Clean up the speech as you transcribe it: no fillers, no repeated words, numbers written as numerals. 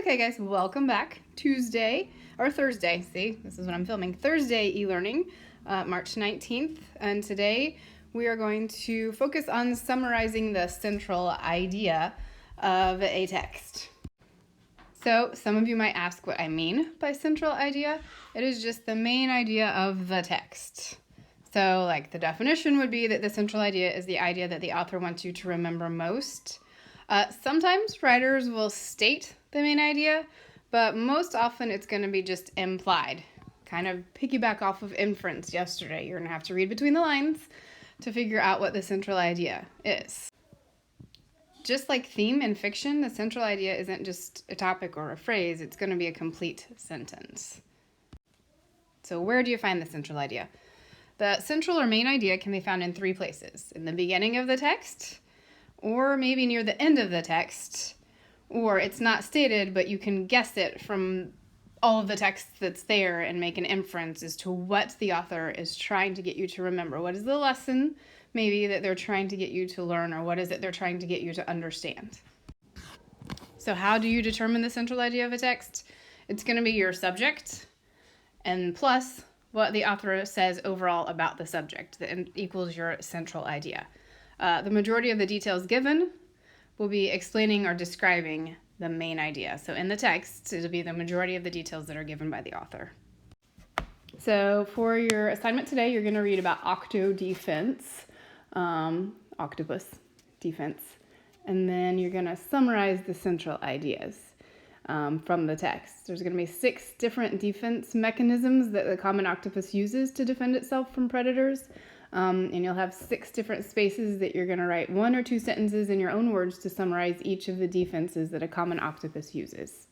Okay guys, welcome back. Thursday, see, this is when I'm filming, Thursday e-learning, March 19th, and today we are going to focus on summarizing the central idea of a text. So some of you might ask what I mean by central idea. It is just the main idea of the text. So like the definition would be that the central idea is the idea that the author wants you to remember most. Sometimes writers will state the main idea, but most often it's going to be just implied. Kind of piggyback off of inference yesterday. You're going to have to read between the lines to figure out what the central idea is. Just like theme in fiction, the central idea isn't just a topic or a phrase, it's going to be a complete sentence. So where do you find the central idea? The central or main idea can be found in three places: in the beginning of the text, or maybe near the end of the text, or it's not stated, but you can guess it from all of the text that's there and make an inference as to what the author is trying to get you to remember. What is the lesson, maybe, that they're trying to get you to learn, or what is it they're trying to get you to understand? So how do you determine the central idea of a text? It's going to be your subject, and plus what the author says overall about the subject, that equals your central idea. The majority of the details given will be explaining or describing the main idea. So in the text, it'll be the majority of the details that are given by the author. So for your assignment today, you're going to read about octodefense, octopus defense, and then you're going to summarize the central ideas from the text. There's going to be 6 different defense mechanisms that the common octopus uses to defend itself from predators. And you'll have 6 different spaces that you're going to write 1 or 2 sentences in your own words to summarize each of the defenses that a common octopus uses.